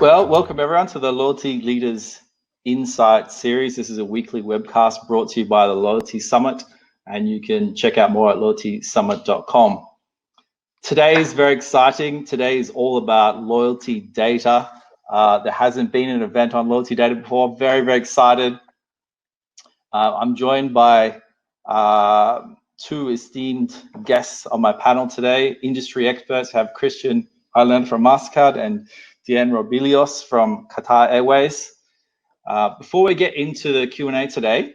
Well, welcome everyone to the Loyalty Leaders Insights series. This is a weekly webcast brought to you by the Loyalty Summit, and you can check out more at loyaltysummit.com. Today is very exciting. Today is all about loyalty data. There hasn't been an event on loyalty data before. Very, very excited. I'm joined by two esteemed guests on my panel today. Industry experts have Christian Hylander from Mastercard and Dianne Robillos from Qatar Airways. Before we get into the Q&A today,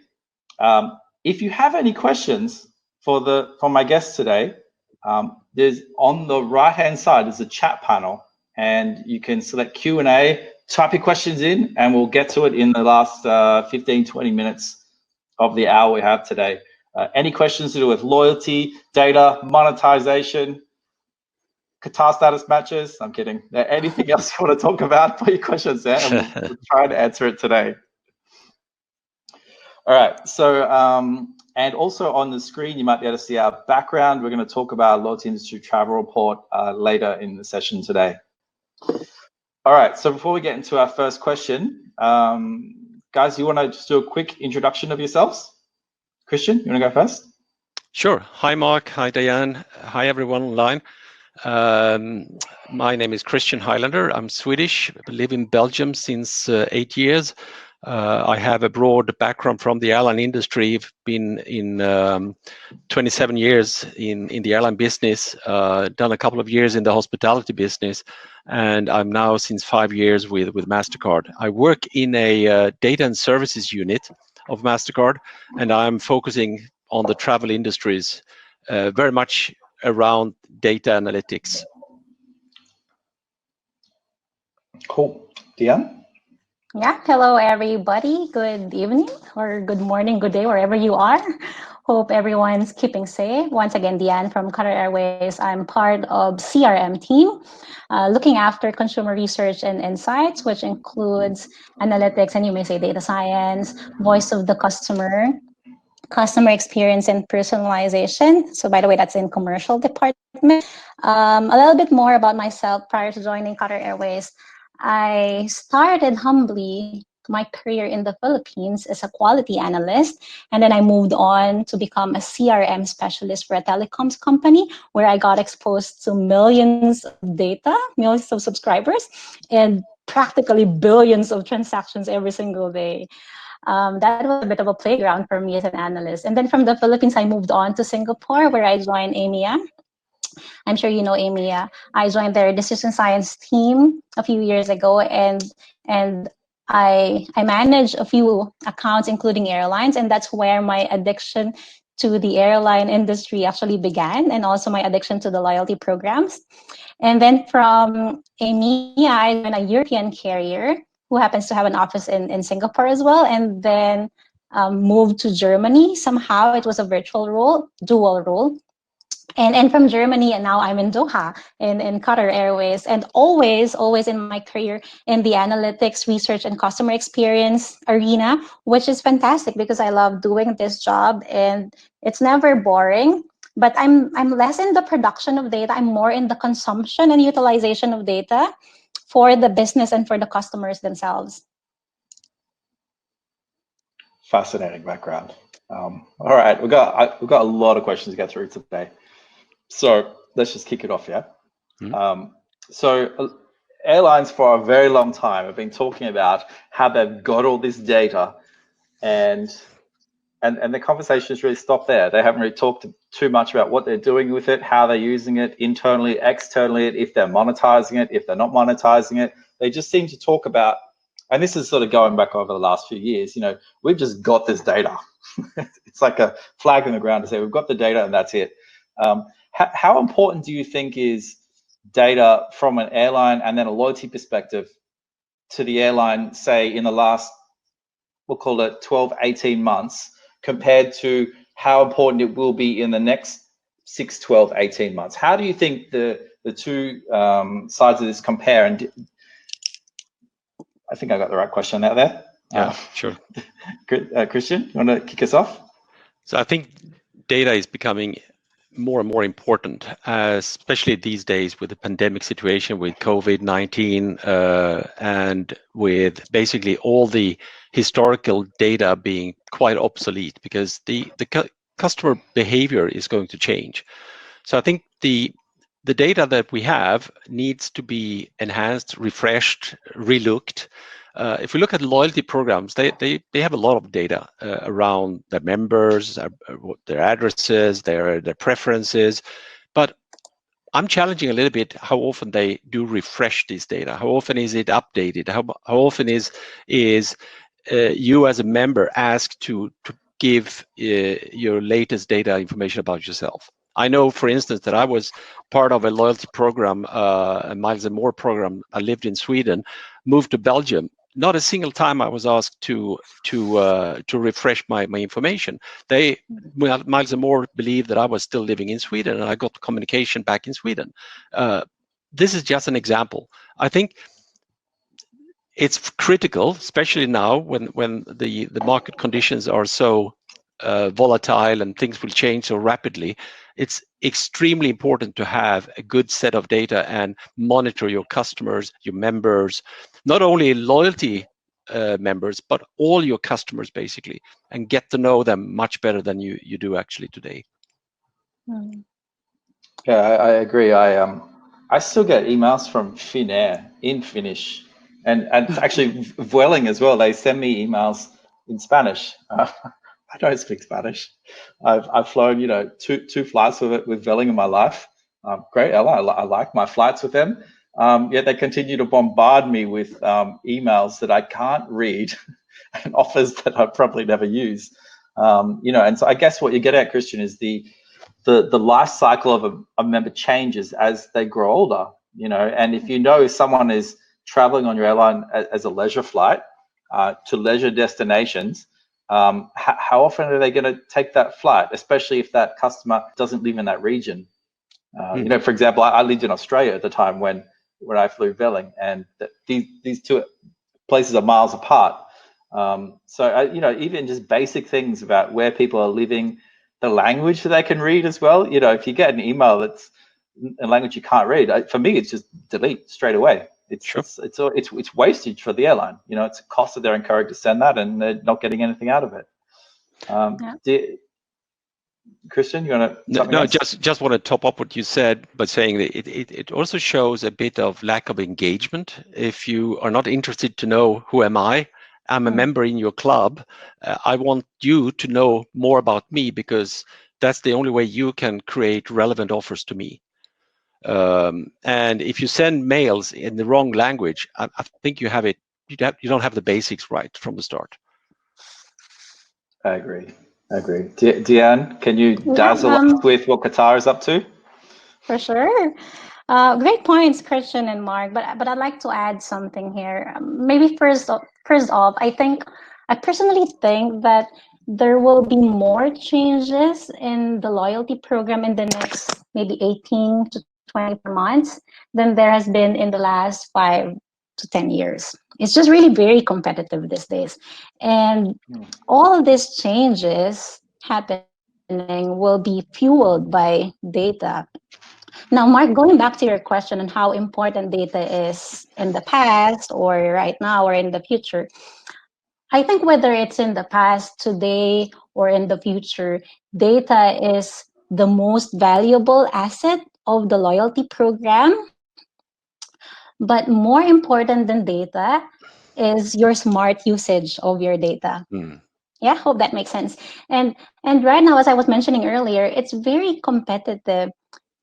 if you have any questions for my guests today, there's on the right-hand side, there's a chat panel, and you can select Q&A, type your questions in, and we'll get to it in the last 15, 20 minutes of the hour we have today. Any questions to do with loyalty, data, monetization, Qatar status matches? I'm kidding. Anything else you want to talk about? Put your questions there, and we'll try to answer it today. All right. So, and also on the screen, you might be able to see our background. We're going to talk about Loyalty Industry Travel Report later in the session today. All right. So before we get into our first question, guys, you want to just do a quick introduction of yourselves? Christian, you want to go first? Sure. Hi, Mark. Hi, Dianne. Hi, everyone online. My name is Christian Hylander. I'm Swedish. I live in Belgium since 8 years. I have a broad background from the airline industry. I've been in 27 years in the airline business, done a couple of years in the hospitality business, and I'm now since 5 years with Mastercard. I work in a data and services unit of Mastercard, and I'm focusing on the travel industries, very much around data analytics. Cool. Dianne? Yeah, hello everybody. Good evening or good morning, good day, wherever you are. Hope everyone's keeping safe. Once again, Dianne from Qatar Airways. I'm part of CRM team, looking after consumer research and insights, which includes analytics, and you may say data science, voice of the customer experience and personalization. So by the way, that's in commercial department. A little bit more about myself. Prior to joining Qatar Airways, I started humbly my career in the Philippines as a quality analyst, and then I moved on to become a CRM specialist for a telecoms company, where I got exposed to millions of data, millions of subscribers, and practically billions of transactions every single day. That was a bit of a playground for me as an analyst. And then from the Philippines, I moved on to Singapore, where I joined EMEA. I'm sure you know EMEA. I joined their decision science team a few years ago, and I manage a few accounts, including airlines, and that's where my addiction to the airline industry actually began, and also my addiction to the loyalty programs. And then from EMEA, I joined a European carrier who happens to have an office in Singapore as well, and then moved to Germany. Somehow it was a virtual role, dual role. And from Germany, and now I'm in Doha, in Qatar Airways, and always in my career in the analytics, research, and customer experience arena, which is fantastic because I love doing this job, and it's never boring. But I'm less in the production of data. I'm more in the consumption and utilization of data for the business and for the customers themselves. Fascinating background. All right, we've got a lot of questions to get through today. So let's just kick it off, yeah? Mm-hmm. So airlines for a very long time have been talking about how they've got all this data, and the conversations really stopped there. They haven't really talked too much about what they're doing with it, how they're using it internally, externally, if they're monetizing it, if they're not monetizing it. They just seem to talk about, and this is sort of going back over the last few years, you know, we've just got this data. It's like a flag in the ground to say we've got the data and that's it. How important do you think is data from an airline and then a loyalty perspective to the airline, say in the last, we'll call it 12, 18 months, compared to how important it will be in the next 6, 12, 18 months? How do you think the two sides of this compare? And I think I got the right question out there. Yeah, sure. Good. Christian, you want to kick us off? So I think data is becoming more and more important, especially these days with the pandemic situation, with COVID-19, and with basically all the historical data being quite obsolete, because the customer behavior is going to change. So I think the data that we have needs to be enhanced, refreshed, relooked. If we look at loyalty programs, they have a lot of data around their members, their addresses, their preferences, but I'm challenging a little bit how often they do refresh this data. How often is it updated? How often is you as a member asked to give your latest data information about yourself? I know, for instance, that I was part of a loyalty program, a Miles and More program. I lived in Sweden, moved to Belgium. Not a single time I was asked to refresh my information. Miles and More believed that I was still living in Sweden, and I got communication back in Sweden. This is just an example. I think it's critical, especially now when the market conditions are so volatile and things will change so rapidly. It's extremely important to have a good set of data and monitor your customers, your members, not only loyalty members, but all your customers basically, and get to know them much better than you do actually today. Yeah, I agree. I still get emails from Finnair in Finnish, and actually Vueling as well. They send me emails in Spanish. I don't speak Spanish. I've flown, two flights with Vueling in my life. Great airline. I like my flights with them. Yet they continue to bombard me with emails that I can't read and offers that I probably never use. And so I guess what you get at, Christian, is the life cycle of a member changes as they grow older. And if someone is traveling on your airline as a leisure flight to leisure destinations, how often are they going to take that flight, especially if that customer doesn't live in that region? For example, I lived in Australia at the time when I flew Vueling, and these two places are miles apart. So even just basic things about where people are living, the language that they can read as well. If you get an email that's a language you can't read, for me, it's just delete straight away. It's wastage for the airline. It's a cost that they're encouraged to send that, and they're not getting anything out of it. Christian, you want to? No, just want to top up what you said by saying that it also shows a bit of lack of engagement. If you are not interested to know who am I, I'm a member in your club. I want you to know more about me, because that's the only way you can create relevant offers to me. And if you send mails in the wrong language, I think you don't have the basics right from the start. I agree. Dianne, can you dazzle us with what Qatar is up to? For sure. Great points, Christian and Mark. But I'd like to add something here. Maybe first off, I personally think that there will be more changes in the loyalty program in the next maybe 18 to 24 months than there has been in the last 5 to 10 years. It's just really very competitive these days. And all of these changes happening will be fueled by data. Now, Mark, going back to your question on how important data is in the past or right now or in the future, I think whether it's in the past, today, or in the future, data is the most valuable asset of the loyalty program. But more important than data is your smart usage of your data. Yeah, hope that makes sense. And right now, as I was mentioning earlier, it's very competitive.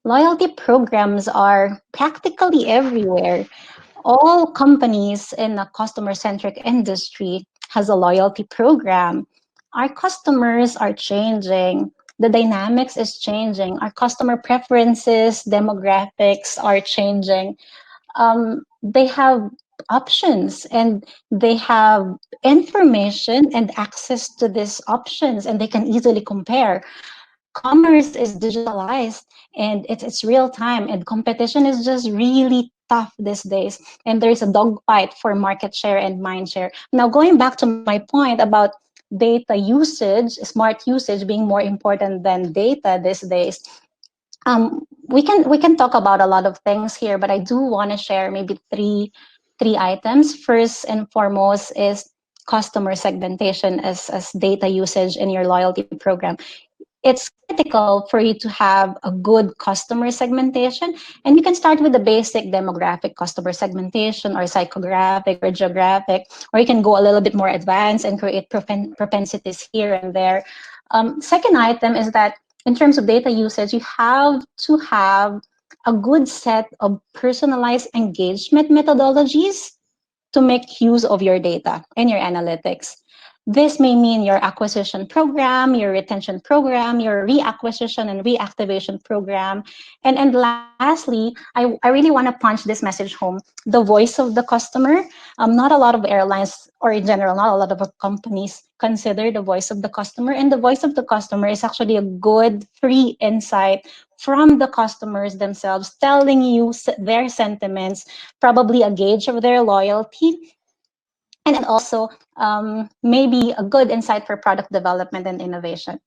Loyalty programs are practically everywhere. All companies in a customer-centric industry has a loyalty program. Our customers are changing. The dynamics is changing. Our customer preferences, demographics are changing. They have options, and they have information and access to these options, and they can easily compare. Commerce is digitalized, and it's real time, and competition is just really tough these days, and there is a dogfight for market share and mind share. Now, going back to my point about data usage, smart usage being more important than data these days, We can talk about a lot of things here, but I do want to share maybe three items. First and foremost is customer segmentation as data usage in your loyalty program. It's critical for you to have a good customer segmentation, and you can start with the basic demographic customer segmentation or psychographic or geographic, or you can go a little bit more advanced and create propensities here and there. Second item is that in terms of data usage, you have to have a good set of personalized engagement methodologies to make use of your data and your analytics. This may mean your acquisition program, your retention program, your reacquisition and reactivation program. And lastly, I really want to punch this message home, the voice of the customer. Not a lot of airlines, or in general, not a lot of companies consider the voice of the customer. And the voice of the customer is actually a good free insight from the customers themselves, telling you their sentiments, probably a gauge of their loyalty, and also maybe a good insight for product development and innovation.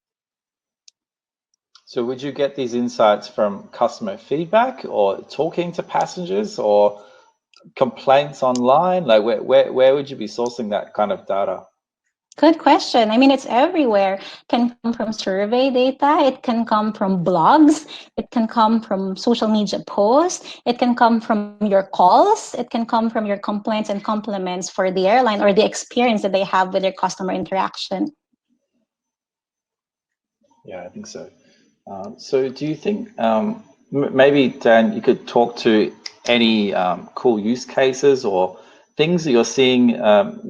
So would you get these insights from customer feedback or talking to passengers or complaints online? Like where would you be sourcing that kind of data? Good question. I mean, it's everywhere. It can come from survey data. It can come from blogs. It can come from social media posts. It can come from your calls. It can come from your complaints and compliments for the airline or the experience that they have with their customer interaction. Yeah, I think so. So do you think maybe, Dan, you could talk to any cool use cases or things that you're seeing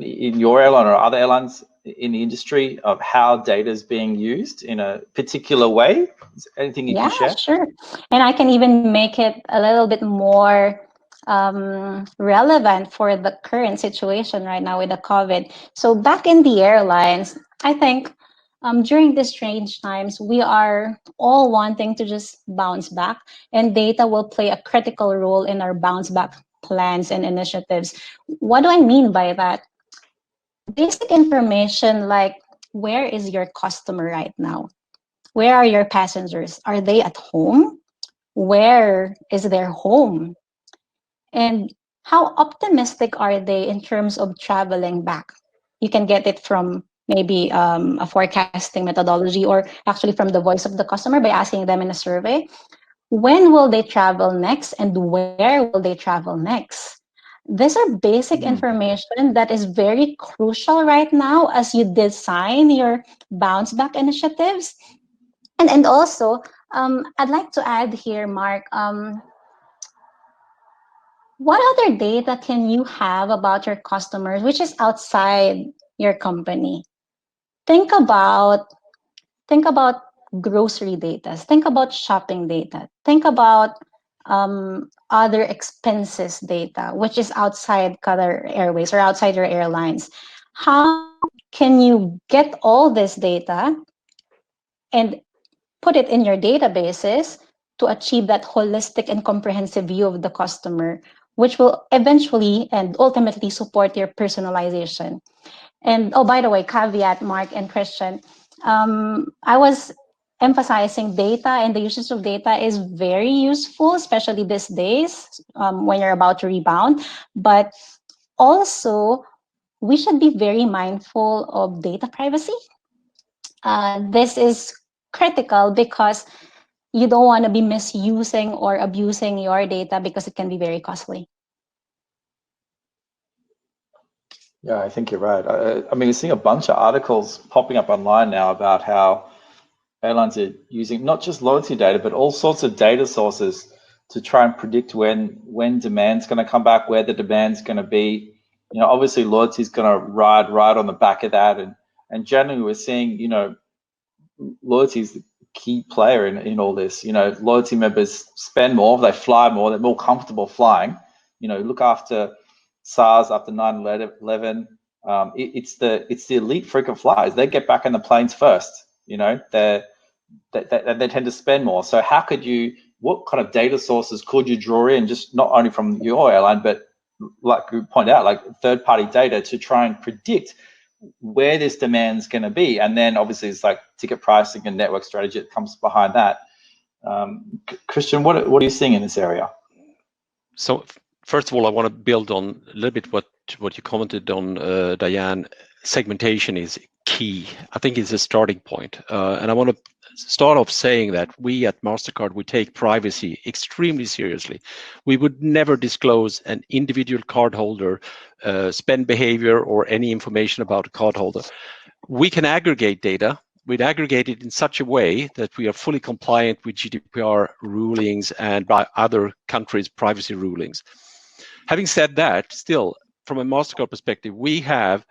in your airline or other airlines in the industry of how data is being used in a particular way? Is there anything you can share? Yeah, sure. And I can even make it a little bit more relevant for the current situation right now with the COVID. So back in the airlines, I think during these strange times, we are all wanting to just bounce back, and data will play a critical role in our bounce back plans and initiatives. What do I mean by that? Basic information like, where is your customer right now? Where are your passengers? Are they at home? Where is their home? And how optimistic are they in terms of traveling back? You can get it from maybe a forecasting methodology, or actually from the voice of the customer by asking them in a survey. When will they travel next, and where will they travel next? These are basic information that is very crucial right now as you design your bounce back initiatives. And also, I'd like to add here, Mark, what other data can you have about your customers which is outside your company? Think about grocery data. Think about shopping data. Think about other expenses data, which is outside Qatar Airways or outside your airlines. How can you get all this data and put it in your databases to achieve that holistic and comprehensive view of the customer, which will eventually and ultimately support your personalization? And oh, by the way, caveat, Mark and Christian, I was emphasizing data, and the usage of data is very useful, especially these days when you're about to rebound. But also, we should be very mindful of data privacy. This is critical because you don't want to be misusing or abusing your data because it can be very costly. Yeah, I think you're right. I mean, we're seeing a bunch of articles popping up online now about how airlines are using not just loyalty data, but all sorts of data sources to try and predict when demand's going to come back, where the demand's going to be. You know, obviously loyalty is going to ride on the back of that, and generally we're seeing, you know, loyalty is the key player in all this. You know, loyalty members spend more, they fly more, they're more comfortable flying. You know, look after SARS, after 9/11. It's the elite frequent flyers. They get back in the planes first. You know, they tend to spend more. So how could you? What kind of data sources could you draw in, just not only from your airline, but like you point out, like third-party data to try and predict where this demand's going to be? And then obviously it's like ticket pricing and network strategy that comes behind that. Christian, what are you seeing in this area? So first of all, I want to build on a little bit what you commented on, Dianne. Segmentation is key. I think it's a starting point. And I want to start off saying that we at Mastercard, we take privacy extremely seriously. We would never disclose an individual cardholder spend behavior or any information about a cardholder. We can aggregate data. We'd aggregate it in such a way that we are fully compliant with GDPR rulings and by other countries' privacy rulings. Having said that, still, from a Mastercard perspective, we have,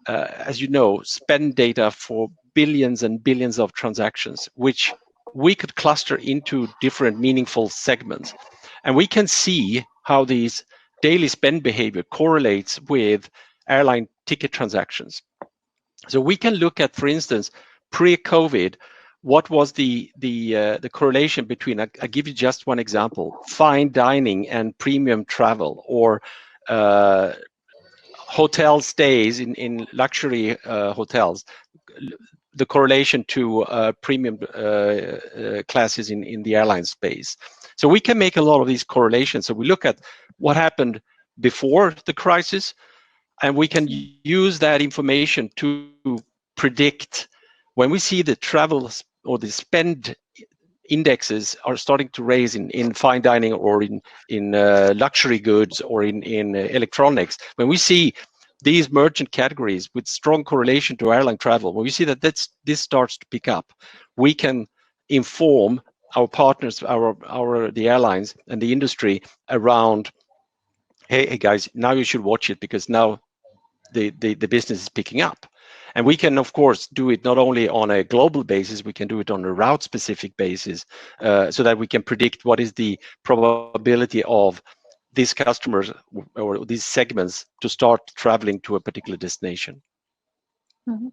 as you know, spend data for billions and billions of transactions, which we could cluster into different meaningful segments. And we can see how these daily spend behavior correlates with airline ticket transactions. So we can look at, for instance, pre-COVID, what was the correlation between, I'll give you just one example, fine dining and premium travel, or hotel stays in luxury hotels, the correlation to premium classes in the airline space. So we can make a lot of these correlations. So we look at what happened before the crisis, and we can use that information to predict when we see the travel or the spend indexes are starting to raise in fine dining or in luxury goods or in electronics. When we see these merchant categories with strong correlation to airline travel, when we see that this starts to pick up, we can inform our partners, the airlines and the industry around, hey guys, now you should watch it because now the business is picking up. And we can, of course, do it not only on a global basis, we can do it on a route-specific basis, so that we can predict what is the probability of these customers or these segments to start traveling to a particular destination. Mm-hmm.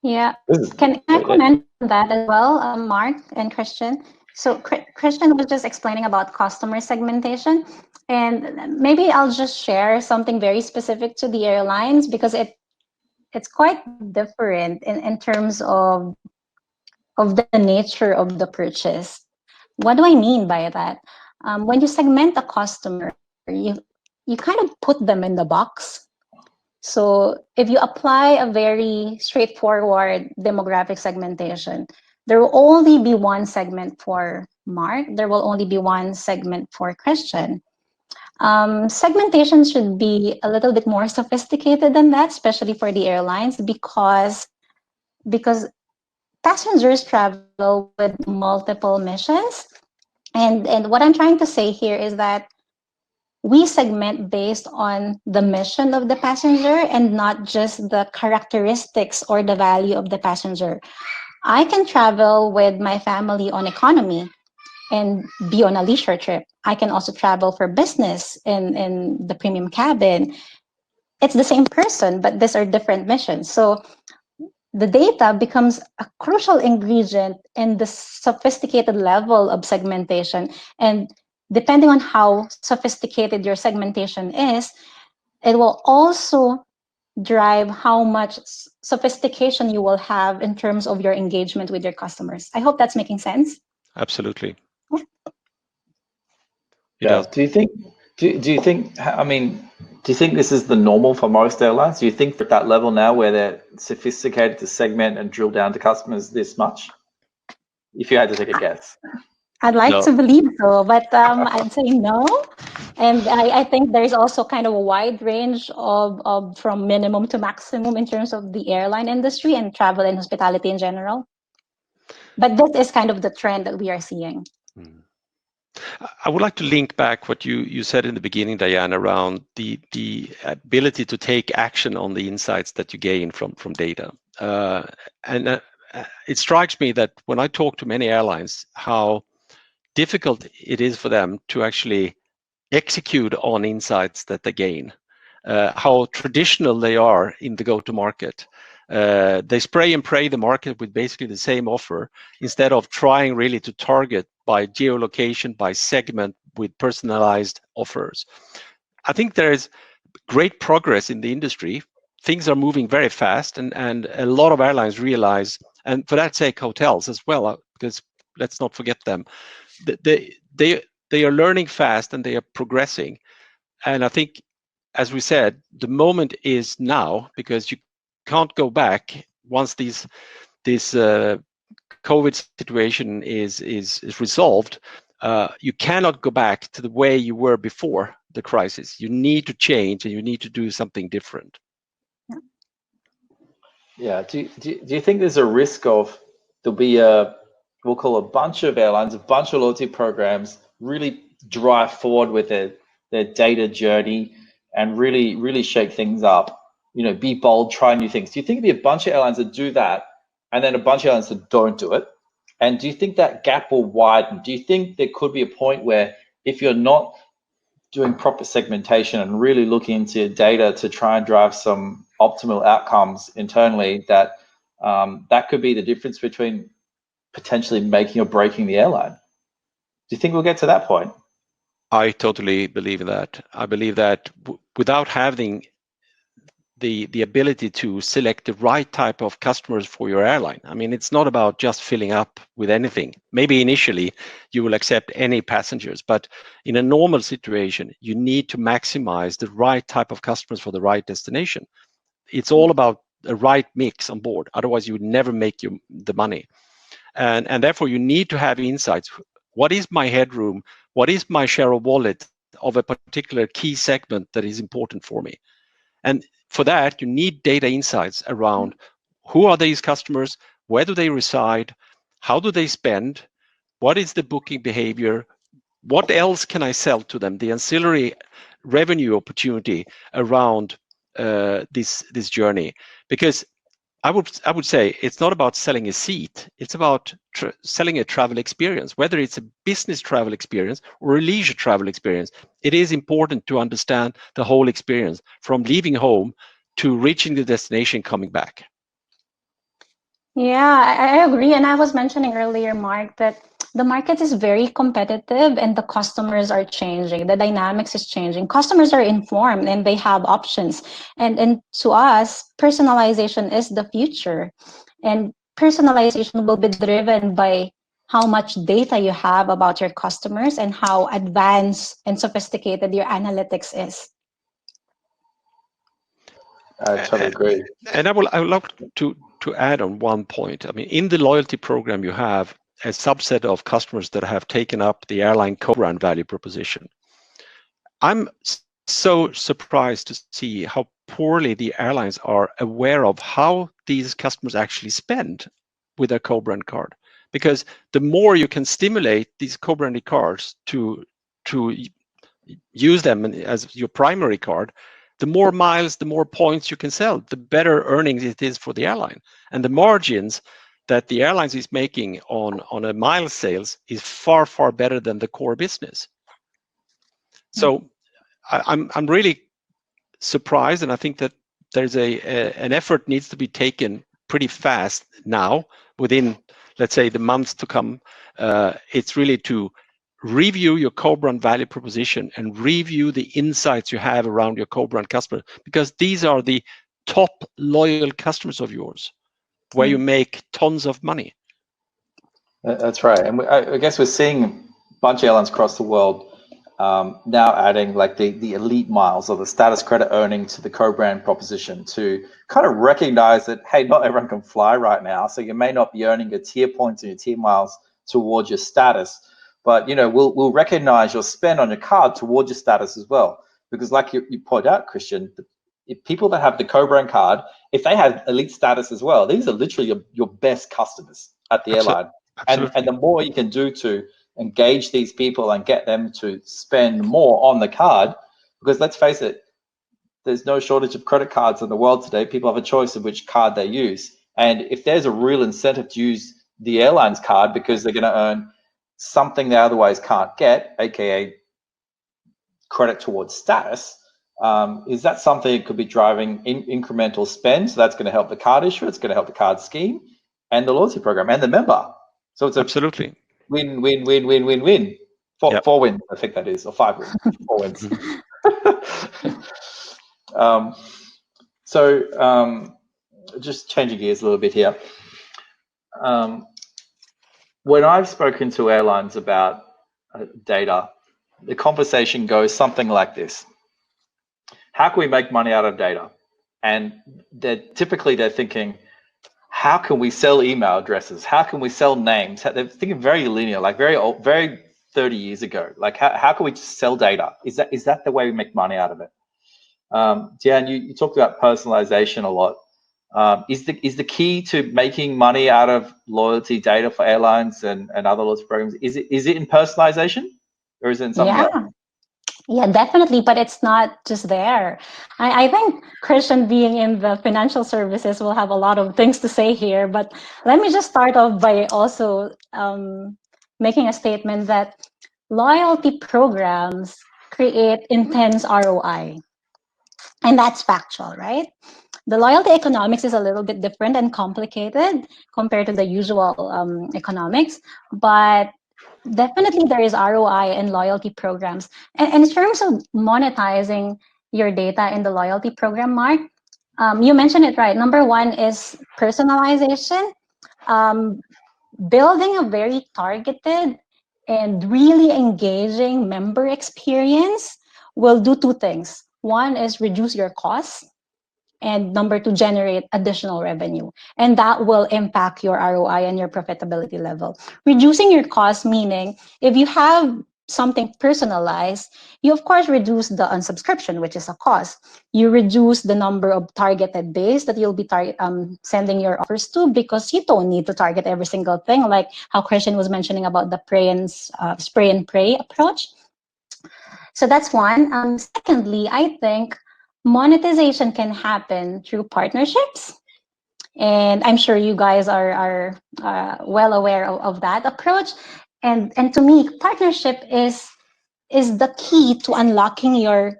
Yeah, can I comment on that as well, Mark and Christian? So Christian was just explaining about customer segmentation, and maybe I'll just share something very specific to the airlines, because it's quite different in terms of the nature of the purchase. What do I mean by that? When you segment a customer, you kind of put them in the box. So if you apply a very straightforward demographic segmentation, there will only be one segment for Mark. There will only be one segment for Christian. Segmentation should be a little bit more sophisticated than that, especially for the airlines, because passengers travel with multiple missions. And what I'm trying to say here is that we segment based on the mission of the passenger and not just the characteristics or the value of the passenger. I can travel with my family on economy and be on a leisure trip. I can also travel for business in the premium cabin. It's the same person, but these are different missions. So the data becomes a crucial ingredient in the sophisticated level of segmentation. And depending on how sophisticated your segmentation is, it will also drive how much sophistication you will have in terms of your engagement with your customers. I hope that's making sense. Absolutely. Yeah. Do you think, I mean, do you think this is the normal for most airlines? Do you think at that level now where they're sophisticated to segment and drill down to customers this much? If you had to take a guess. I'd like to believe so, but I'd say no. And I think there's also kind of a wide range of from minimum to maximum in terms of the airline industry and travel and hospitality in general. But this is kind of the trend that we are seeing. I would like to link back what you said in the beginning, Dianne, around the ability to take action on the insights that you gain from data. And it strikes me that when I talk to many airlines, how difficult it is for them to actually execute on insights that they gain, how traditional they are in the go-to-market. They spray and pray the market with basically the same offer instead of trying really to target by geolocation, by segment, with personalized offers. I think there is great progress in the industry. Things are moving very fast, and a lot of airlines realize and for that sake, hotels as well, because let's not forget them. They are learning fast and they are progressing. And I think, as we said, the moment is now, because you can't go back once this COVID situation is resolved. You cannot go back to the way you were before the crisis. You need to change, and you need to do something different. Yeah. Do you think there's a risk of there'll be we'll call a bunch of airlines, a bunch of loyalty programs really drive forward with their data journey and really shake things up, be bold, try new things? Do you think there'll be a bunch of airlines that do that and then a bunch of airlines that don't do it? And do you think that gap will widen? Do you think there could be a point where if you're not doing proper segmentation and really looking into data to try and drive some optimal outcomes internally, that that could be the difference between potentially making or breaking the airline? Do you think we'll get to that point? I totally believe in that. I believe that without having the ability to select the right type of customers for your airline. I mean, it's not about just filling up with anything. Maybe initially you will accept any passengers, but in a normal situation, you need to maximize the right type of customers for the right destination. It's all about a right mix on board. Otherwise, you would never make the money. And therefore, you need to have insights. What is my headroom? What is my share of wallet of a particular key segment that is important for me? And for that, you need data insights around who are these customers, where do they reside, how do they spend, what is the booking behavior, what else can I sell to them, the ancillary revenue opportunity around this journey. Because I would say it's not about selling a seat, it's about selling a travel experience, whether it's a business travel experience or a leisure travel experience. It is important to understand the whole experience from leaving home to reaching the destination, coming back. Yeah, I agree. And I was mentioning earlier, Mark, that the market is very competitive and the customers are changing. The dynamics is changing. Customers are informed and they have options. And to us, personalization is the future. And personalization will be driven by how much data you have about your customers and how advanced and sophisticated your analytics is. I totally agree. And I would love to add on one point. I mean, in the loyalty program, you have a subset of customers that have taken up the airline co-brand value proposition. I'm so surprised to see how poorly the airlines are aware of how these customers actually spend with their co-brand card. Because the more you can stimulate these co-branded cards to use them as your primary card, the more miles, the more points you can sell, the better earnings it is for the airline. And the margins that the airlines is making on a mile sales is far, far better than the core business. So I'm really surprised, and I think that there's an effort needs to be taken pretty fast now, within, let's say, the months to come. It's really to review your co-brand value proposition and review the insights you have around your co-brand customer, because these are the top loyal customers of yours, where you make tons of money. That's right. And I guess we're seeing a bunch of airlines across the world now adding like the elite miles or the status credit earning to the co-brand proposition to kind of recognize that, hey, not everyone can fly right now. So you may not be earning your tier points and your tier miles towards your status, but we'll recognize your spend on your card towards your status as well. Because like you point out, Christian, if people that have the co-brand card, if they have elite status as well, these are literally your best customers at the airline. And the more you can do to engage these people and get them to spend more on the card, because let's face it, there's no shortage of credit cards in the world today. People have a choice of which card they use. And if there's a real incentive to use the airline's card because they're going to earn something they otherwise can't get, aka credit towards status, is that something that could be driving incremental spend? So that's going to help the card issuer, it's going to help the card scheme and the loyalty program and the member. So it's absolutely win. Four wins, I think that is, or 5 wins, 4 wins. So just changing gears a little bit here. When I've spoken to airlines about data, the conversation goes something like this. How can we make money out of data? And they're thinking, how can we sell email addresses? How can we sell names? They're thinking very linear, like very old, very 30 years ago. Like how can we just sell data? Is that the way we make money out of it? Dianne, you talked about personalization a lot. Is the key to making money out of loyalty data for airlines and other loyalty programs? Is it in personalization, or is it in something else? Yeah, definitely, but it's not just there. I think Christian, being in the financial services, will have a lot of things to say here. But let me just start off by also making a statement that loyalty programs create intense ROI. And that's factual, right? The loyalty economics is a little bit different and complicated compared to the usual economics, but definitely there is ROI in loyalty programs. And in terms of monetizing your data in the loyalty program, Mark, you mentioned it right. Number one is personalization. Building a very targeted and really engaging member experience will do two things. One is reduce your costs, and number two, generate additional revenue. And that will impact your ROI and your profitability level. Reducing your costs, meaning if you have something personalized, you of course reduce the unsubscription, which is a cost. You reduce the number of targeted base that you'll be sending your offers to, because you don't need to target every single thing, like how Christian was mentioning about the spray and pray approach. So that's one. Secondly, I think monetization can happen through partnerships. And I'm sure you guys are well aware of that approach. And to me, partnership is the key to unlocking your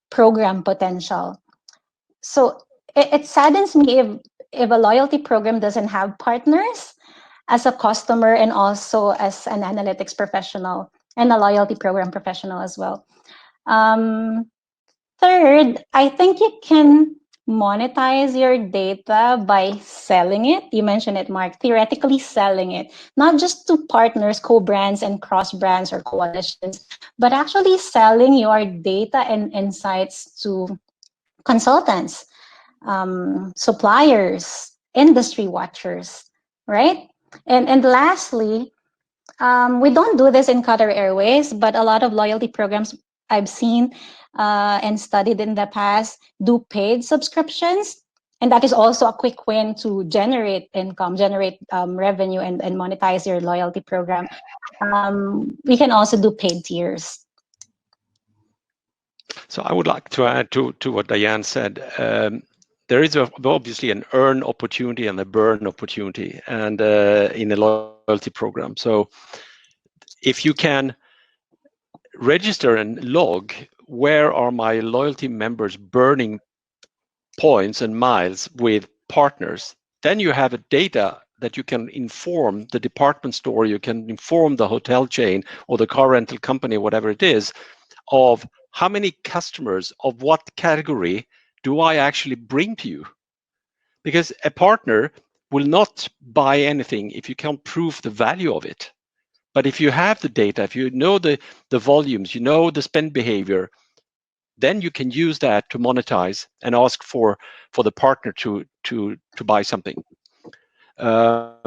program potential. So it saddens me if a loyalty program doesn't have partners as a customer and also as an analytics professional and a loyalty program professional as well. Third, I think you can monetize your data by selling it. You mentioned it, Mark, theoretically selling it, not just to partners, co-brands and cross-brands or coalitions, but actually selling your data and insights to consultants, suppliers, industry watchers, right? And lastly, we don't do this in Qatar Airways, but a lot of loyalty programs I've seen and studied in the past do paid subscriptions. And that is also a quick win to generate income, generate revenue, and monetize your loyalty program. We can also do paid tiers. So I would like to add to what Dianne said. There is obviously an earn opportunity and a burn opportunity, and in a loyalty program. So if you can register and log where are my loyalty members burning points and miles with partners, then you have a data that you can inform the department store, you can inform the hotel chain or the car rental company, whatever it is, of how many customers of what category do I actually bring to you? Because a partner will not buy anything if you can't prove the value of it. But if you have the data, if you know the volumes, you know the spend behavior, then you can use that to monetize and ask for the partner to buy something. A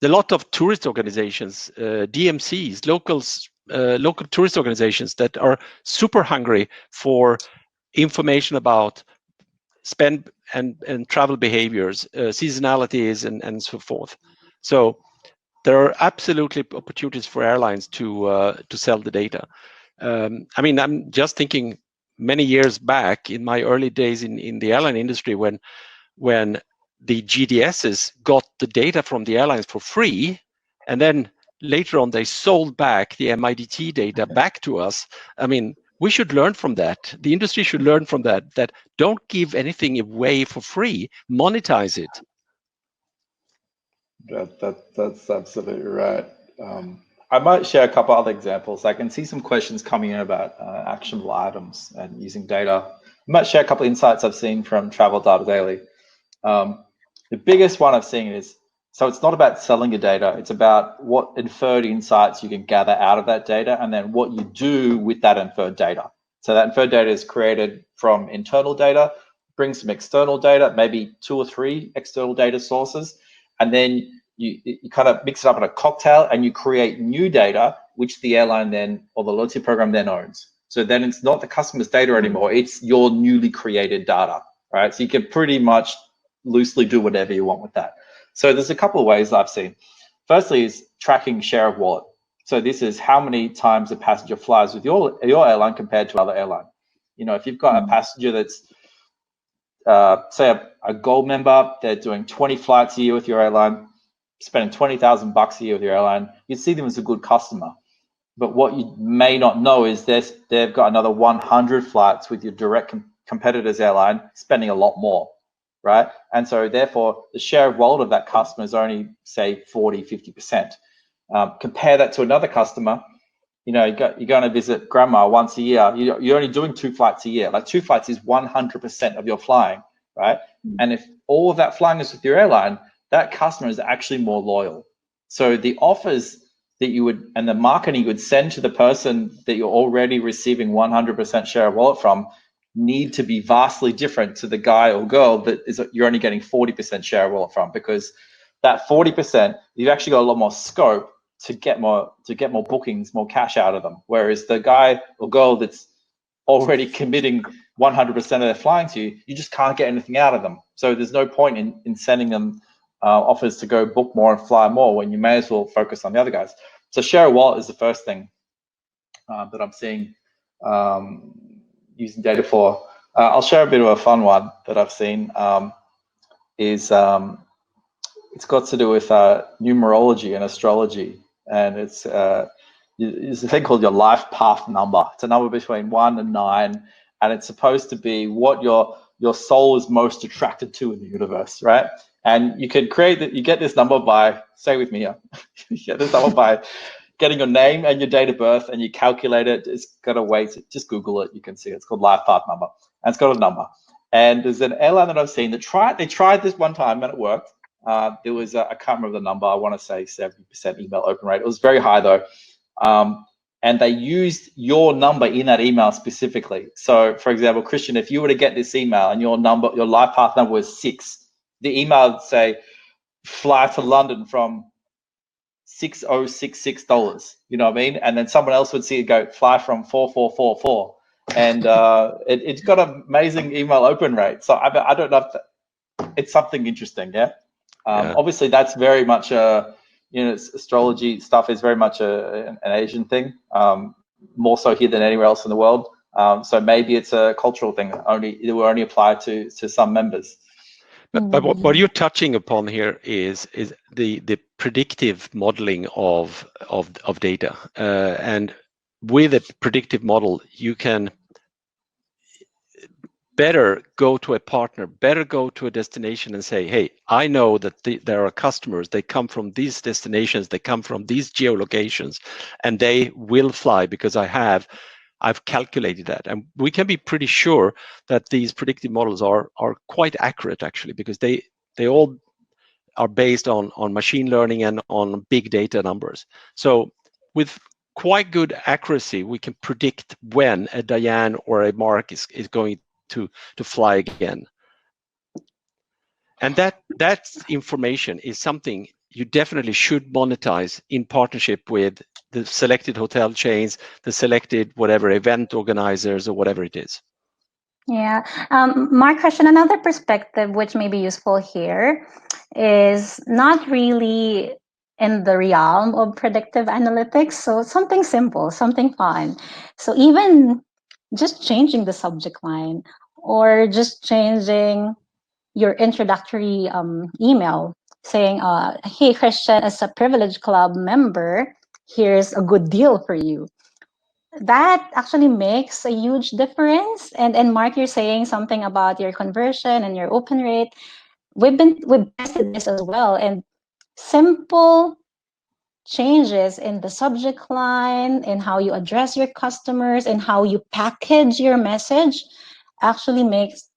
lot of tourist organizations, DMCs, local tourist organizations that are super hungry for information about spend and travel behaviors, seasonalities, and so forth. So there are absolutely opportunities for airlines to sell the data. I mean, I'm just thinking many years back in my early days in the airline industry when the GDSs got the data from the airlines for free, and then later on they sold back the MIDT data back to us. I mean, we should learn from that. The industry should learn from that, that don't give anything away for free, monetize it. That's absolutely right. I might share a couple other examples. I can see some questions coming in about actionable items and using data. I might share a couple of insights I've seen from Travel Data Daily. The biggest one I've seen is So it's not about selling your data. It's about what inferred insights you can gather out of that data, and then what you do with that inferred data. So that inferred data is created from internal data, bring some external data, maybe 2 or 3 external data sources, and then you kind of mix it up in a cocktail and you create new data, which the airline then, or the loyalty program then owns. So then it's not the customer's data anymore, it's your newly created data, right? So you can pretty much loosely do whatever you want with that. So there's a couple of ways I've seen. Firstly is tracking share of wallet. So this is how many times a passenger flies with your airline compared to other airline. You know, if you've got a passenger that's, say a gold member, they're doing 20 flights a year with your airline, spending 20,000 bucks a year with your airline, you'd see them as a good customer. But what you may not know is they've got another 100 flights with your direct competitor's airline, spending a lot more, right? And so therefore, the share of wallet of that customer is only, say, 40, 50%. Compare that to another customer. You know, you're going to visit grandma once a year. You're only doing 2 flights a year. Like 2 flights is 100% of your flying, right? And if all of that flying is with your airline, that customer is actually more loyal. So the offers that you would, and the marketing you would send to the person that you're already receiving 100% share of wallet from need to be vastly different to the guy or girl that you're only getting 40% share of wallet from, because that 40%, you've actually got a lot more scope to get more bookings, more cash out of them. Whereas the guy or girl that's already committing 100% of their flying to you, you just can't get anything out of them. So there's no point in sending them offers to go book more and fly more when you may as well focus on the other guys. So share of wallet is the first thing that I'm seeing using data for. I'll share a bit of a fun one that I've seen. It's got to do with numerology and astrology, and it's a thing called your life path number. It's a number between 1 and 9, and it's supposed to be what your soul is most attracted to in the universe, right? And you can create that. You get this number by, stay with me here. You get this number by getting your name and your date of birth, and you calculate it. It's got a way to just Google it. You can see it. It's called life path number, and it's got a number. And there's an airline that I've seen that they tried this one time and it worked. There was I can't remember the number. I want to say 70% email open rate. It was very high though. And they used your number in that email specifically. So for example, Christian, if you were to get this email and your life path number was 6, the email would say, fly to London from $6,066, you know what I mean? And then someone else would see it go, fly from 4444. And it's got an amazing email open rate. So I don't know if it's something interesting, yeah? Obviously that's very much astrology stuff is very much an Asian thing, more so here than anywhere else in the world. So maybe it's a cultural thing it will only apply to some members. But what you're touching upon here is the predictive modeling of data, and with a predictive model, you can better go to a partner, better go to a destination and say, hey, I know that there are customers, they come from these destinations, they come from these geolocations, and they will fly because I've calculated that. And we can be pretty sure that these predictive models are quite accurate, actually, because they all are based on machine learning and on big data numbers. So with quite good accuracy, we can predict when a Dianne or a Mark is going to fly again. And that information is something you definitely should monetize in partnership with the selected hotel chains, the selected whatever event organizers or whatever it is. Yeah, Mark, question, another perspective which may be useful here is not really in the realm of predictive analytics. So something simple, something fun. So even just changing the subject line or just changing your introductory email saying, hey, Christian, as a Privilege Club member, here's a good deal for you. That actually makes a huge difference. And Mark, you're saying something about your conversion and your open rate. We've tested this as well, and simple changes in the subject line, in how you address your customers, and how you package your message actually makes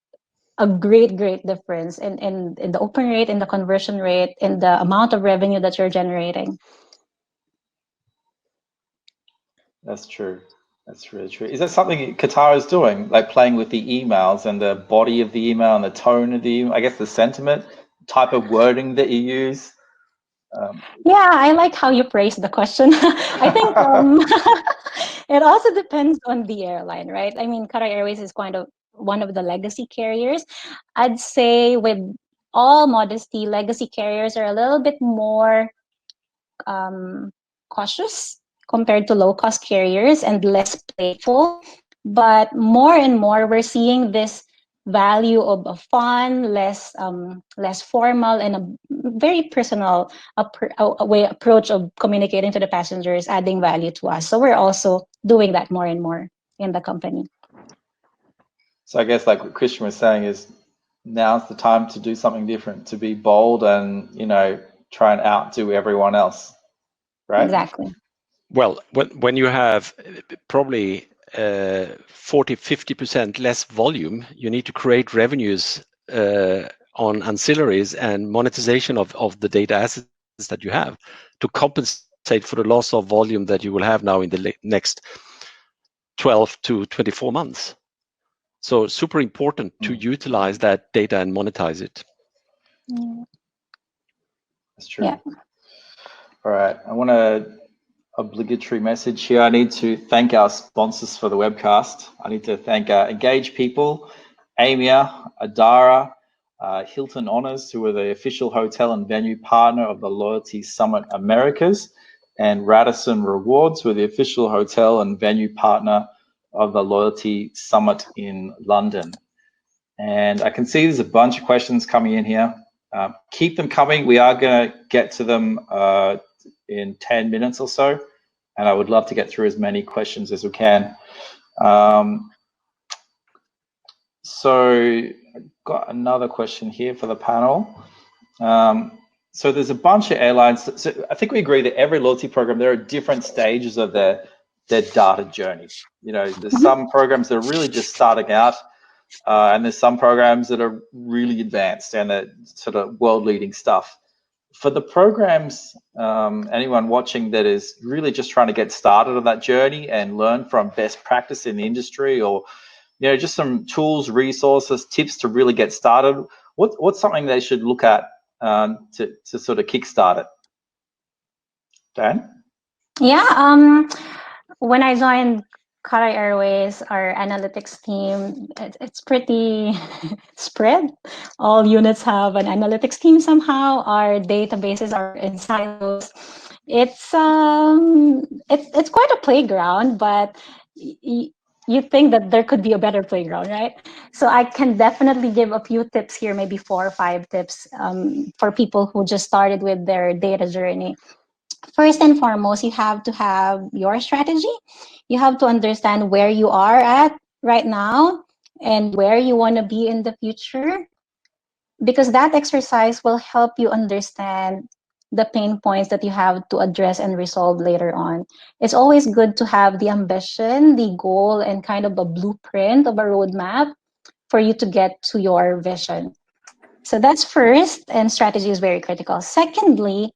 a great difference in the open rate, in the conversion rate, in the amount of revenue that you're generating. That's true. That's really true. Is that something Qatar is doing, like playing with the emails and the body of the email and the tone of the email, I guess the sentiment, type of wording that you use? Yeah, I like how you phrased the question. I think it also depends on the airline, right? I mean, Qatar Airways is kind of one of the legacy carriers. I'd say, with all modesty, legacy carriers are a little bit more cautious compared to low-cost carriers and less playful. But more and more, we're seeing this value of a fun, less formal, and a very personal approach of communicating to the passengers, adding value to us. So we're also doing that more and more in the company. So I guess like what Christian was saying is now's the time to do something different, to be bold and, you know, try and outdo everyone else, right? Exactly. Well, when you have probably 40-50% less volume, you need to create revenues on ancillaries and monetization of the data assets that you have to compensate for the loss of volume that you will have now in the next 12 to 24 months. So super important to utilize that data and monetize it. That's true. Yeah. All right. I want to obligatory message here. I need to thank our sponsors for the webcast. I need to thank Engage People, Amia, Adara, Hilton Honors, who are the official hotel and venue partner of the Loyalty Summit Americas, and Radisson Rewards, who are the official hotel and venue partner of the Loyalty Summit in London. And I can see there's a bunch of questions coming in here. Keep them coming. We are going to get to them in 10 minutes or so, and I would love to get through as many questions as we can. So I've got another question here for the panel. So there's a bunch of airlines. So I think we agree that every loyalty program, there are different stages of their data journey. You know, there's some programs that are really just starting out, and there's some programs that are really advanced and they're sort of world-leading stuff. For the programs, anyone watching that is really just trying to get started on that journey and learn from best practice in the industry, or, you know, just some tools, resources, tips to really get started, what's something they should look at to sort of kickstart it? Dan? Yeah, when I joined Qatar Airways, our analytics team, it's pretty spread. All units have an analytics team somehow. Our databases are in silos. It's quite a playground, but you think that there could be a better playground, right? So I can definitely give a few tips here, maybe 4 or 5 tips for people who just started with their data journey. First and foremost, you have to have your strategy. You have to understand where you are at right now and where you want to be in the future, because that exercise will help you understand the pain points that you have to address and resolve later on. It's always good to have the ambition, the goal, and kind of a blueprint of a roadmap for you to get to your vision. So that's first, and strategy is very critical. Secondly,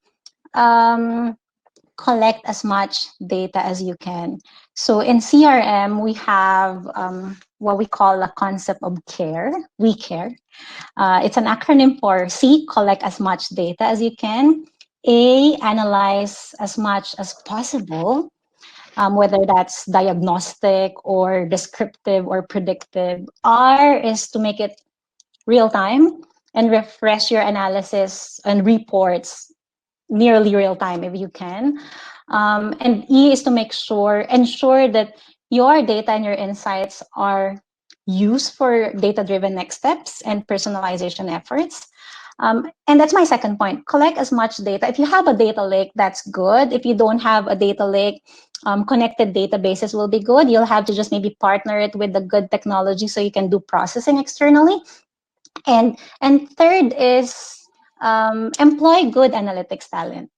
collect as much data as you can. So in CRM, we have what we call a concept of care. We care. It's an acronym for C, collect as much data as you can. A, analyze as much as possible, whether that's diagnostic or descriptive or predictive. R is to make it real time and refresh your analysis and reports nearly real time if you can. And E is to ensure that your data and your insights are used for data-driven next steps and personalization efforts. And that's my second point. Collect as much data. If you have a data lake, that's good. If you don't have a data lake, connected databases will be good. You'll have to just maybe partner it with the good technology so you can do processing externally. And third is employ good analytics talent.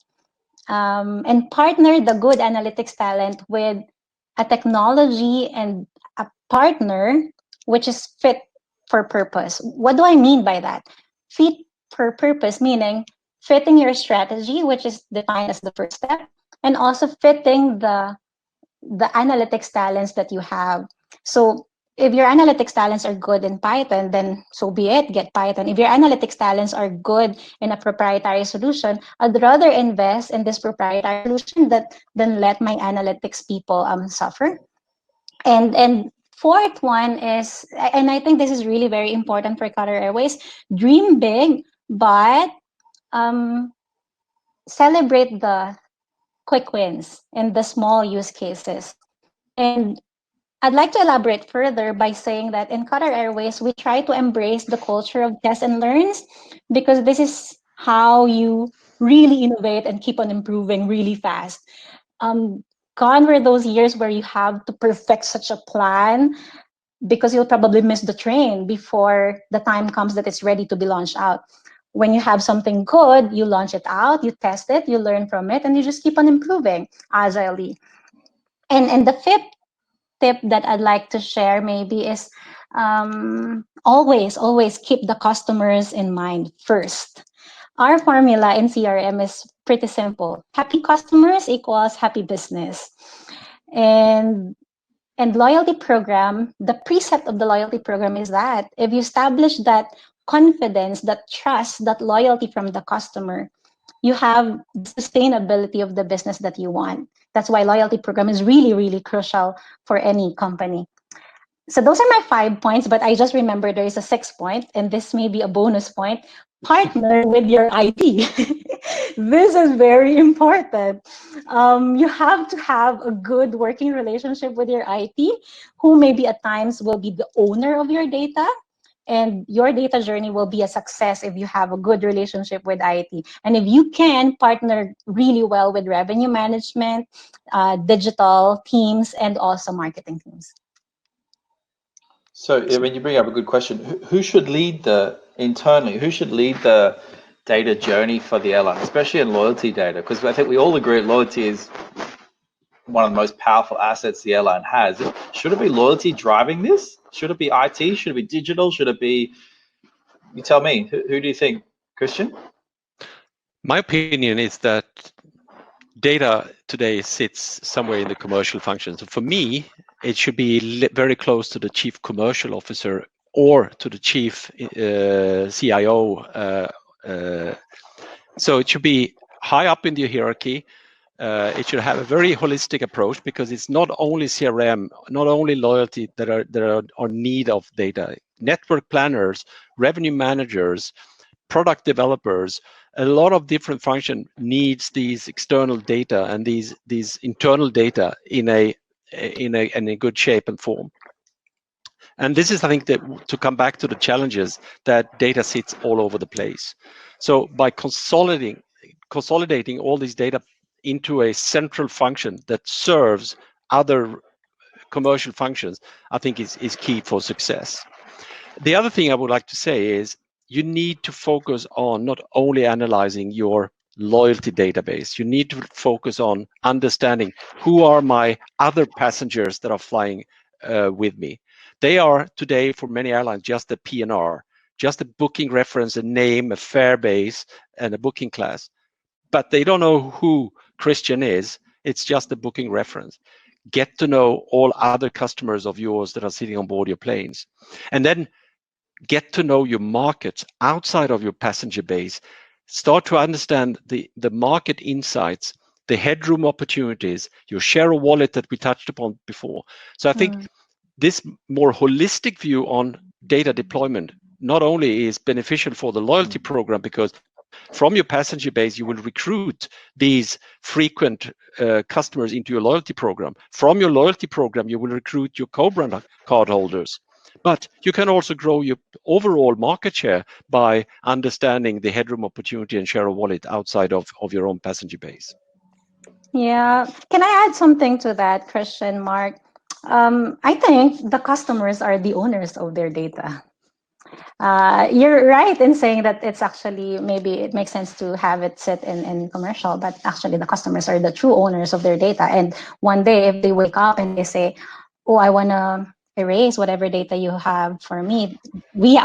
And partner the good analytics talent with a technology and a partner which is fit for purpose. What do I mean by that? Fit for purpose, meaning fitting your strategy, which is defined as the first step, and also fitting the analytics talents that you have. So if your analytics talents are good in Python, then so be it, get Python. If your analytics talents are good in a proprietary solution, I'd rather invest in this proprietary solution than let my analytics people suffer. And fourth one is, and I think this is really very important for Qatar Airways, dream big, but celebrate the quick wins and the small use cases. And I'd like to elaborate further by saying that in Qatar Airways, we try to embrace the culture of test and learns, because this is how you really innovate and keep on improving really fast. Gone were those years where you have to perfect such a plan because you'll probably miss the train before the time comes that it's ready to be launched out. When you have something good, you launch it out, you test it, you learn from it, and you just keep on improving agilely. And the fifth tip that I'd like to share maybe is always keep the customers in mind first. Our formula in CRM is pretty simple. Happy customers equals happy business. And loyalty program, the precept of the loyalty program is that if you establish that confidence, that trust, that loyalty from the customer, you have the sustainability of the business that you want. That's why loyalty program is really, really crucial for any company. So those are my 5 points, but I just remember there is a 6th point, and this may be a bonus point. Partner with your IT. This is very important. You have to have a good working relationship with your IT, who maybe at times will be the owner of your data. And your data journey will be a success if you have a good relationship with IT. And if you can partner really well with revenue management, digital teams, and also marketing teams. So, I mean, you bring up a good question. Who should lead internally, who should lead the data journey for the airline, especially in loyalty data? Because I think we all agree loyalty is one of the most powerful assets the airline has. Should it be loyalty driving this? Should it be IT? Should it be digital? Should it be, you tell me, who do you think, Christian? My opinion is that data today sits somewhere in the commercial function. So for me, it should be very close to the chief commercial officer or to the chief CIO. So it should be high up in the hierarchy. It should have a very holistic approach, because it's not only CRM, not only loyalty that are in need of data. Network planners, revenue managers, product developers, a lot of different function needs these external data and these internal data in a good shape and form. And this is, I think, that to come back to the challenges, that data sits all over the place. So by consolidating all these data into a central function that serves other commercial functions, I think is key for success. The other thing I would like to say is you need to focus on not only analyzing your loyalty database, you need to focus on understanding who are my other passengers that are flying with me. They are today, for many airlines, just a PNR, just a booking reference, a name, a fare base, and a booking class. But they don't know who Christian is. It's just a booking reference. Get to know all other customers of yours that are sitting on board your planes. And then get to know your markets outside of your passenger base. Start to understand the market insights, the headroom opportunities, your share of wallet that we touched upon before. So I think this more holistic view on data deployment not only is beneficial for the loyalty program, because from your passenger base, you will recruit these frequent customers into your loyalty program. From your loyalty program, you will recruit your co-brand card holders. But you can also grow your overall market share by understanding the headroom opportunity and share of wallet outside of your own passenger base. Yeah, can I add something to that, Christian, Mark? I think the customers are the owners of their data. You're right in saying that it's actually, maybe it makes sense to have it sit in commercial, but actually the customers are the true owners of their data. And one day if they wake up and they say, oh, I erase whatever data you have for me. We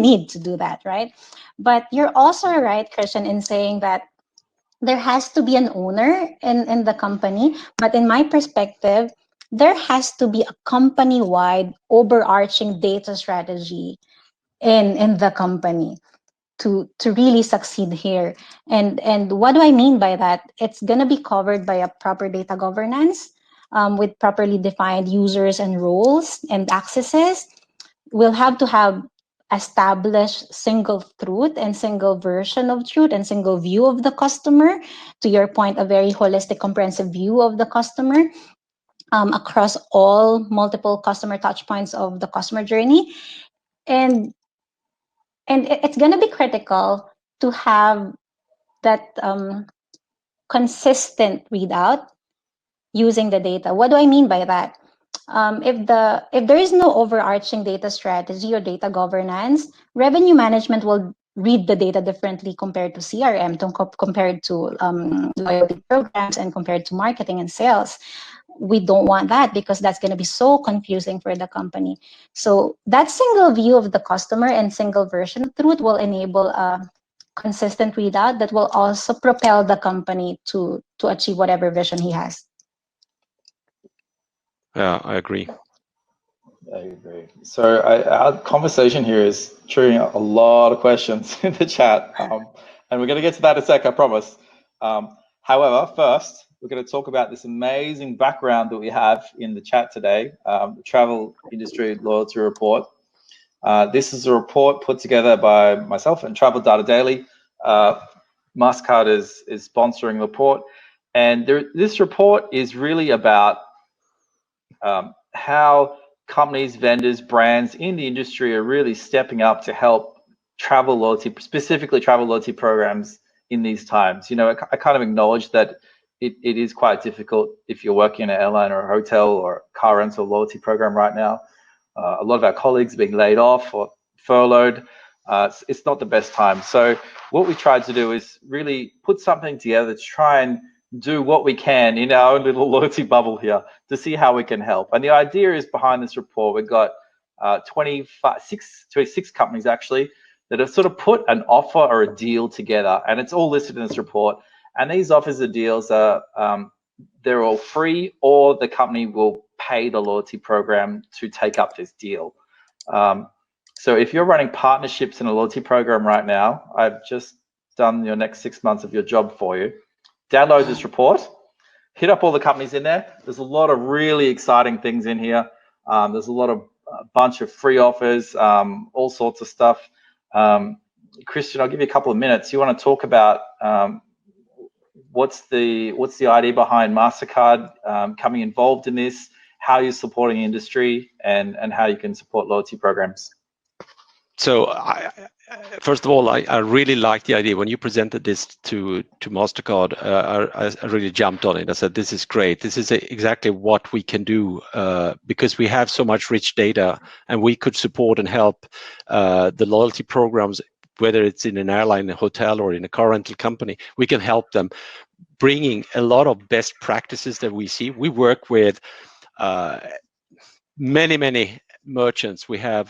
need to do that, right? But you're also right, Christian, in saying that there has to be an owner in the company. But in my perspective, there has to be a company-wide overarching data strategy in the company to really succeed here. And what do I mean by that? It's going to be covered by a proper data governance, with properly defined users and roles and accesses. We'll have to have established single truth and single version of truth and single view of the customer. To your point, a very holistic, comprehensive view of the customer, across all multiple customer touch points of the customer journey. And it's going to be critical to have that consistent readout using the data. What do I mean by that? If there is no overarching data strategy or data governance, revenue management will read the data differently compared to CRM, compared to loyalty programs, and compared to marketing and sales. We don't want that, because that's going to be so confusing for the company. So that single view of the customer and single version of truth will enable a consistent readout that will also propel the company to achieve whatever vision he has. Yeah, I agree. I agree. So our conversation here is triggering a lot of questions in the chat, and we're going to get to that in a sec, I promise. However, first, we're going to talk about this amazing background that we have in the chat today, the Travel Industry Loyalty Report. This is a report put together by myself and Travel Data Daily. Mastercard is sponsoring the report, and this report is really about how companies, vendors, brands in the industry are really stepping up to help travel loyalty, specifically travel loyalty programs in these times. You know, I kind of acknowledge that it is quite difficult if you're working in an airline or a hotel or a car rental loyalty program right now. A lot of our colleagues are being laid off or furloughed. It's not the best time. So what we tried to do is really put something together to try and do what we can in our own little loyalty bubble here to see how we can help. And the idea is behind this report, we've got 26 companies actually that have sort of put an offer or a deal together, and it's all listed in this report. And these offers or deals are they're all free, or the company will pay the loyalty program to take up this deal. So if you're running partnerships in a loyalty program right now, I've just done your next 6 months of your job for you. Download this report, hit up all the companies in there. There's a lot of really exciting things in here. There's a bunch of free offers, all sorts of stuff. Christian, I'll give you a couple of minutes. You want to talk about what's the idea behind Mastercard coming involved in this, how you're supporting the industry, and how you can support loyalty programs? So first of all, I really like the idea. When you presented this to Mastercard, I really jumped on it. I said, this is great. This is exactly what we can do, because we have so much rich data, and we could support and help the loyalty programs, whether it's in an airline, a hotel, or in a car rental company. We can help them, bringing a lot of best practices that we see. We work with many merchants. We're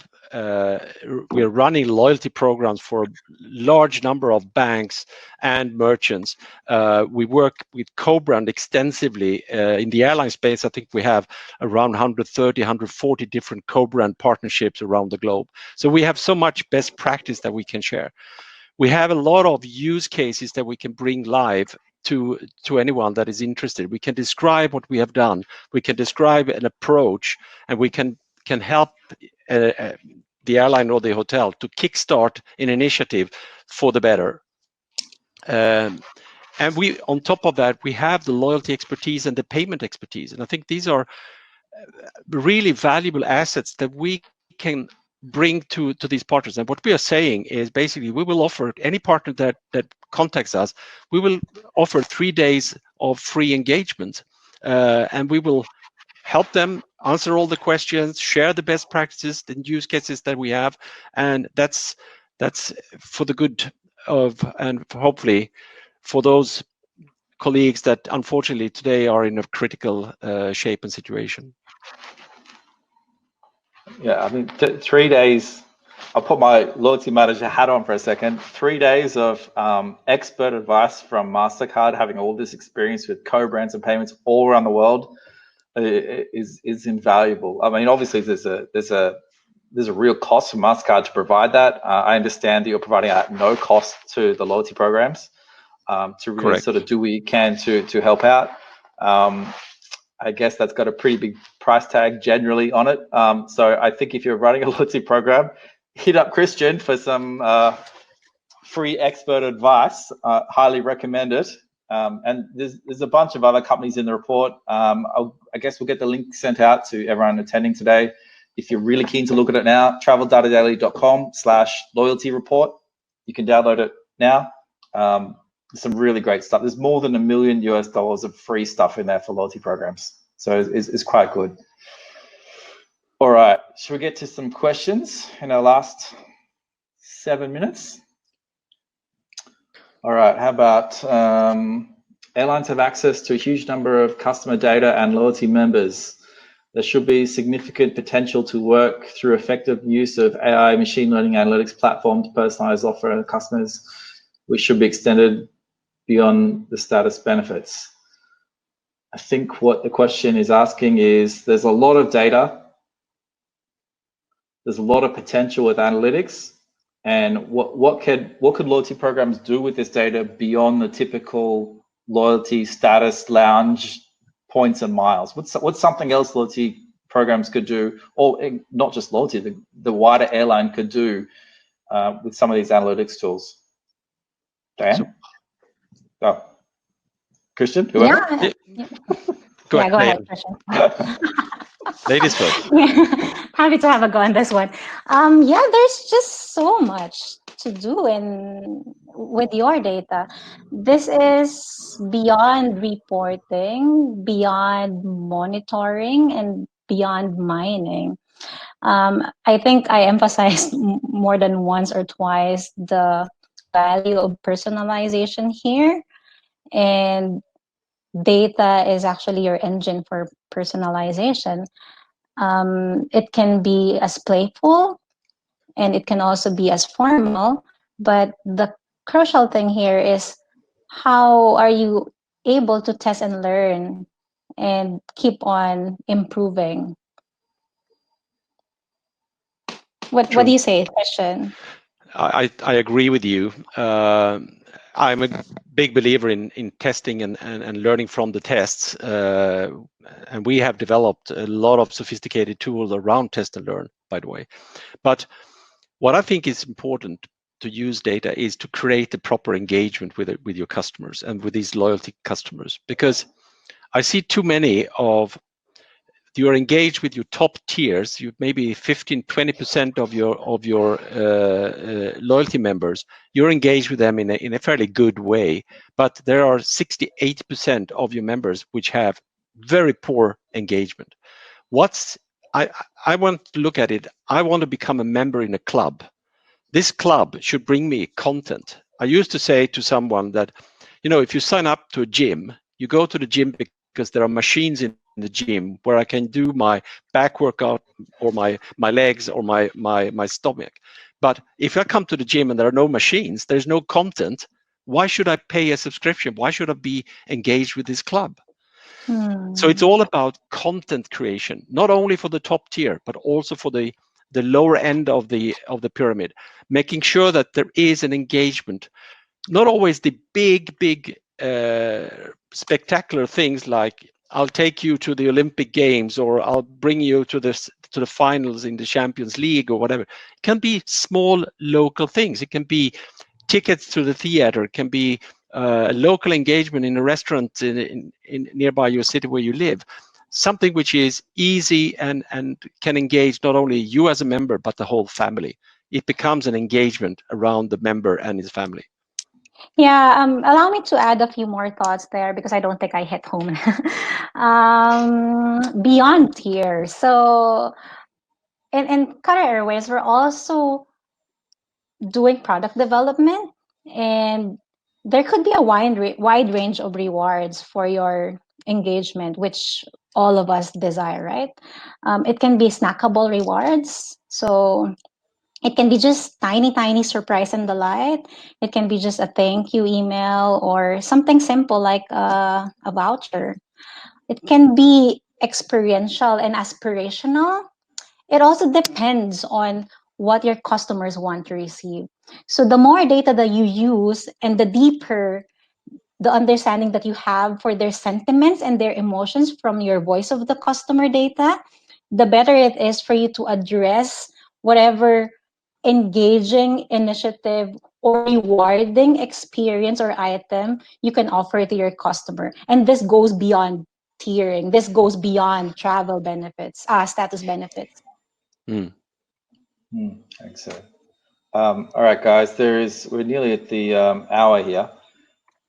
running loyalty programs for a large number of banks and merchants. We work with co-brand extensively in the airline space. I think we have around 130, 140 different co-brand partnerships around the globe. So we have so much best practice that we can share. We have a lot of use cases that we can bring live to anyone that is interested. We can describe what we have done. We can describe an approach, and we can help the airline or the hotel to kickstart an initiative for the better. And we, on top of that, we have the loyalty expertise and the payment expertise. And I think these are really valuable assets that we can bring to these partners. And what we are saying is basically we will offer any partner that contacts us, we will offer 3 days of free engagement, and we will help them answer all the questions, share the best practices and use cases that we have, and that's for the good of, and hopefully for those colleagues that unfortunately today are in a critical shape and situation. Yeah, I mean, 3 days. I'll put my loyalty manager hat on for a second. 3 days of expert advice from Mastercard, having all this experience with co-brands and payments all around the world, is invaluable. I mean, obviously, there's a real cost for Mastercard to provide that. I understand that you're providing at no cost to the loyalty programs to really Correct. sort of do what you can to help out. I guess that's got a pretty big price tag generally on it. So I think if you're running a loyalty program, hit up Christian for some free expert advice. Highly recommend it. And there's a bunch of other companies in the report. I guess we'll get the link sent out to everyone attending today. If you're really keen to look at it now, traveldatadaily.com/loyalty report. You can download it now. Some really great stuff. There's more than $1 million of free stuff in there for loyalty programs. So it's quite good. All right, should we get to some questions in our last 7 minutes? All right, how about airlines have access to a huge number of customer data and loyalty members. There should be significant potential to work through effective use of AI machine learning analytics platform to personalize offer to customers, which should be extended beyond the status benefits. I think what the question is asking is there's a lot of data, there's a lot of potential with analytics, and what could loyalty programs do with this data beyond the typical loyalty status lounge points and miles? What's something else loyalty programs could do, or not just loyalty, the wider airline could do with some of these analytics tools? Dianne? Oh, Christian, whoever? Yeah. Go Go ahead, Dianne. Christian. Ladies first. Happy to have a go on this one. Yeah, there's just so much to do with your data. This is beyond reporting, beyond monitoring, and beyond mining. I think I emphasized more than once or twice the value of personalization here, and data is actually your engine for personalization. It can be as playful and it can also be as formal, but the crucial thing here is how are you able to test and learn and keep on improving? What do you say, Christian? I agree with you. I'm a big believer in testing and learning from the tests. And we have developed a lot of sophisticated tools around test and learn, by the way. But what I think is important to use data is to create a proper engagement with your customers and with these loyalty customers, because I see too many of you're engaged with your top tiers. You maybe 15-20% of your loyalty members. You're engaged with them in a fairly good way, but there are 68% of your members which have very poor engagement. I want to look at it. I want to become a member in a club. This club should bring me content. I used to say to someone that, if you sign up to a gym, you go to the gym because there are machines in the gym where I can do my back workout or my legs or my stomach. But if I come to the gym and there are no machines, there's no content, why should I pay a subscription? Why should I be engaged with this club? So it's all about content creation, not only for the top tier, but also for the lower end of the pyramid, making sure that there is an engagement, not always the big spectacular things like I'll take you to the Olympic Games or I'll bring you to the finals in the Champions League or whatever. It can be small local things. It can be tickets to the theater. It can be local engagement in a restaurant in nearby your city where you live. Something which is easy and can engage not only you as a member, but the whole family. It becomes an engagement around the member and his family. Yeah, allow me to add a few more thoughts there because I don't think I hit home. Beyond tiers. So in Qatar Airways, we're also doing product development, and there could be a wide range of rewards for your engagement, which all of us desire, right? It can be snackable rewards. So it can be just tiny surprise and delight. It can be just a thank you email or something simple like a voucher. It can be experiential and aspirational. It also depends on what your customers want to receive. So the more data that you use and the deeper the understanding that you have for their sentiments and their emotions from your voice of the customer data, the better it is for you to address whatever engaging initiative or rewarding experience or item you can offer to your customer. And this goes beyond tiering. This goes beyond travel benefits, status benefits. Excellent. All right, guys, we're nearly at the hour here.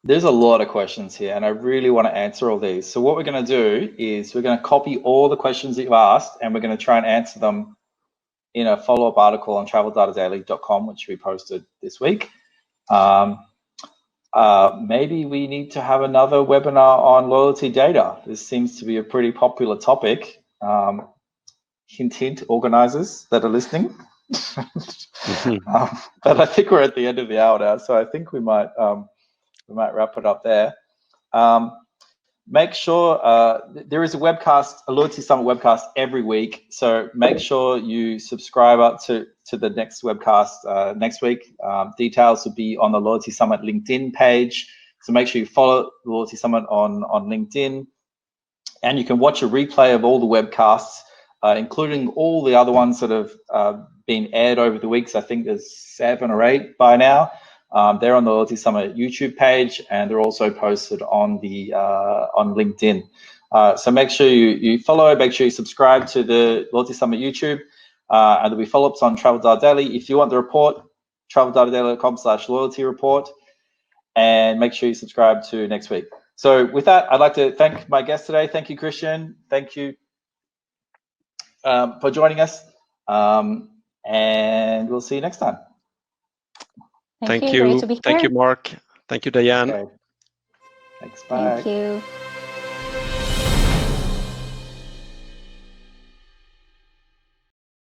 There's a lot of questions here, and I really want to answer all these. So what we're going to do is we're going to copy all the questions that you've asked, and we're going to try and answer them in a follow-up article on traveldatadaily.com, which we posted this week. Maybe we need to have another webinar on loyalty data. This seems to be a pretty popular topic. Hint, hint, organizers that are listening. But I think we're at the end of the hour now, so I think we might wrap it up there. Make sure there is a webcast, a Loyalty Summit webcast every week. So make sure you subscribe up to the next webcast next week. Details will be on the Loyalty Summit LinkedIn page. So make sure you follow the Loyalty Summit on LinkedIn. And you can watch a replay of all the webcasts, including all the other ones that have been aired over the weeks. I think there's 7 or 8 by now. They're on the Loyalty Summit YouTube page, and they're also posted on the on LinkedIn. So make sure you follow, make sure you subscribe to the Loyalty Summit YouTube, and there'll be follow-ups on Travel Data Daily. If you want the report, traveldatadaily.com/loyalty report, and make sure you subscribe to next week. So with that, I'd like to thank my guest today. Thank you, Christian. Thank you for joining us, and we'll see you next time. Thank Great you. to be Thank you, here. Mark. Thank you, Dianne. Okay. Thanks. Bye. Thank you.